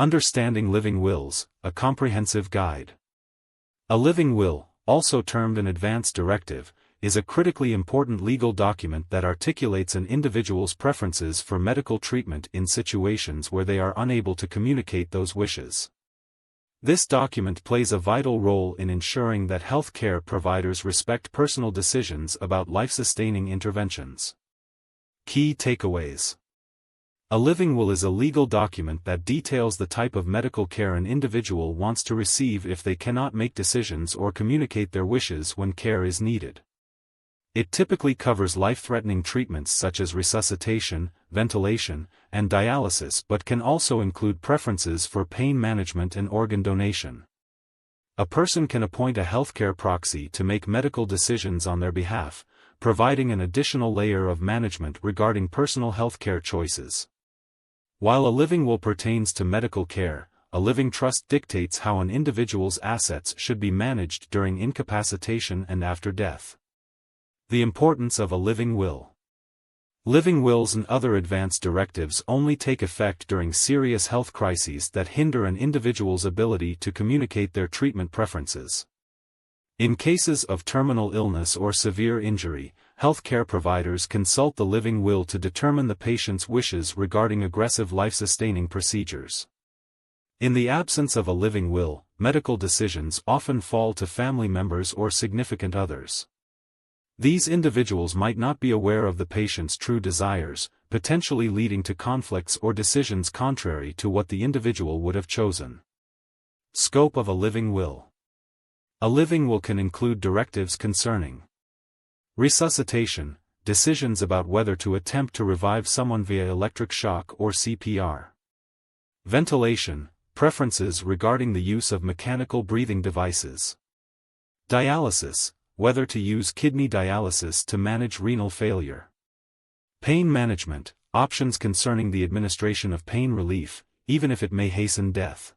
Understanding Living Wills, a comprehensive guide. A living will, also termed an advance directive, is a critically important legal document that articulates an individual's preferences for medical treatment in situations where they are unable to communicate those wishes. This document plays a vital role in ensuring that healthcare providers respect personal decisions about life-sustaining interventions. Key takeaways. A living will is a legal document that details the type of medical care an individual wants to receive if they cannot make decisions or communicate their wishes when care is needed. It typically covers life-threatening treatments such as resuscitation, ventilation, and dialysis, but can also include preferences for pain management and organ donation. A person can appoint a healthcare proxy to make medical decisions on their behalf, providing an additional layer of management regarding personal healthcare choices. While a living will pertains to medical care, a living trust dictates how an individual's assets should be managed during incapacitation and after death. The importance of a living will. Living wills and other advance directives only take effect during serious health crises that hinder an individual's ability to communicate their treatment preferences. In cases of terminal illness or severe injury, healthcare providers consult the living will to determine the patient's wishes regarding aggressive life-sustaining procedures. In the absence of a living will, medical decisions often fall to family members or significant others. These individuals might not be aware of the patient's true desires, potentially leading to conflicts or decisions contrary to what the individual would have chosen. Scope of a living will. A living will can include directives concerning resuscitation, decisions about whether to attempt to revive someone via electric shock or CPR. Ventilation, preferences regarding the use of mechanical breathing devices. Dialysis, whether to use kidney dialysis to manage renal failure. Pain management, options concerning the administration of pain relief, even if it may hasten death.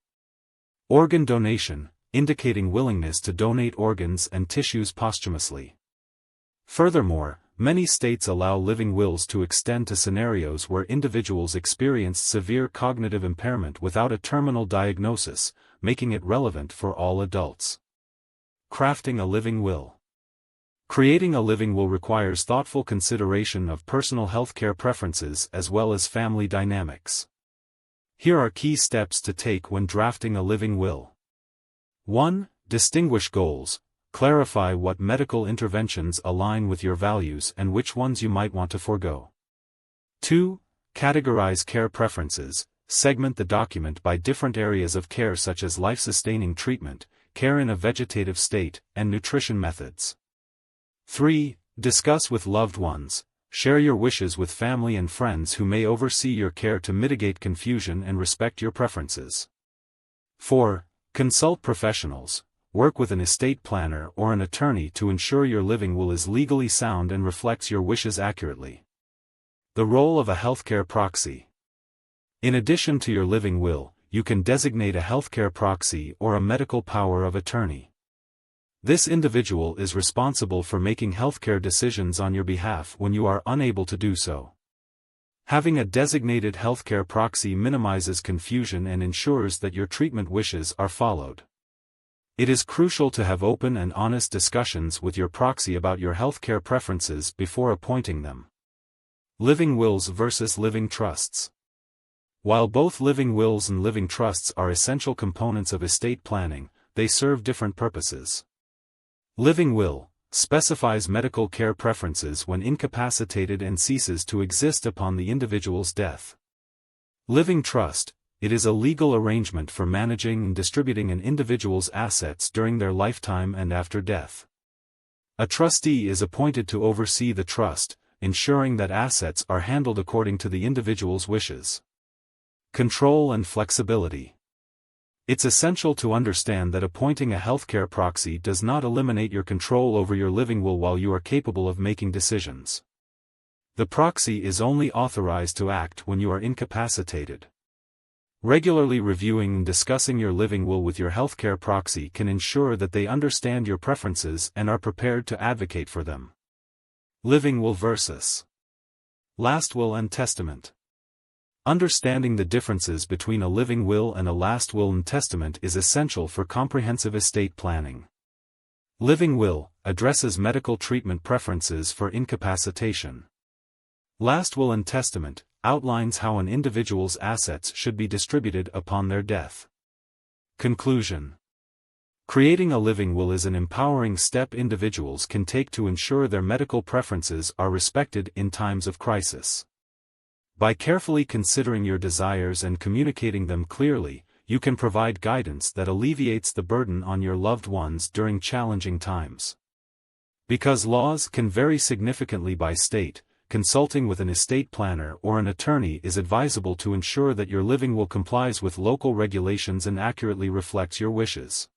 Organ donation, indicating willingness to donate organs and tissues posthumously. Furthermore, many states allow living wills to extend to scenarios where individuals experience severe cognitive impairment without a terminal diagnosis, making it relevant for all adults. Crafting a living will. Creating a living will requires thoughtful consideration of personal healthcare preferences as well as family dynamics. Here are key steps to take when drafting a living will. 1. Distinguish goals. Clarify what medical interventions align with your values and which ones you might want to forego. 2. Categorize care preferences. Segment the document by different areas of care such as life-sustaining treatment, care in a vegetative state, and nutrition methods. 3. Discuss with loved ones. Share your wishes with family and friends who may oversee your care to mitigate confusion and respect your preferences. 4. Consult professionals. Work with an estate planner or an attorney to ensure your living will is legally sound and reflects your wishes accurately. The role of a healthcare proxy. In addition to your living will, you can designate a healthcare proxy or a medical power of attorney. This individual is responsible for making healthcare decisions on your behalf when you are unable to do so. Having a designated healthcare proxy minimizes confusion and ensures that your treatment wishes are followed. It is crucial to have open and honest discussions with your proxy about your healthcare preferences before appointing them. Living wills versus living trusts. While both living wills and living trusts are essential components of estate planning, they serve different purposes. Living will specifies medical care preferences when incapacitated and ceases to exist upon the individual's death. Living trust, it is a legal arrangement for managing and distributing an individual's assets during their lifetime and after death. A trustee is appointed to oversee the trust, ensuring that assets are handled according to the individual's wishes. Control and flexibility. It's essential to understand that appointing a healthcare proxy does not eliminate your control over your living will while you are capable of making decisions. The proxy is only authorized to act when you are incapacitated. Regularly reviewing and discussing your living will with your healthcare proxy can ensure that they understand your preferences and are prepared to advocate for them. Living will versus last will and testament. Understanding the differences between a living will and a last will and testament is essential for comprehensive estate planning. Living will addresses medical treatment preferences for incapacitation. Last will and testament outlines how an individual's assets should be distributed upon their death. Conclusion. Creating a living will is an empowering step individuals can take to ensure their medical preferences are respected in times of crisis. By carefully considering your desires and communicating them clearly, you can provide guidance that alleviates the burden on your loved ones during challenging times. Because laws can vary significantly by state, consulting with an estate planner or an attorney is advisable to ensure that your living will complies with local regulations and accurately reflects your wishes.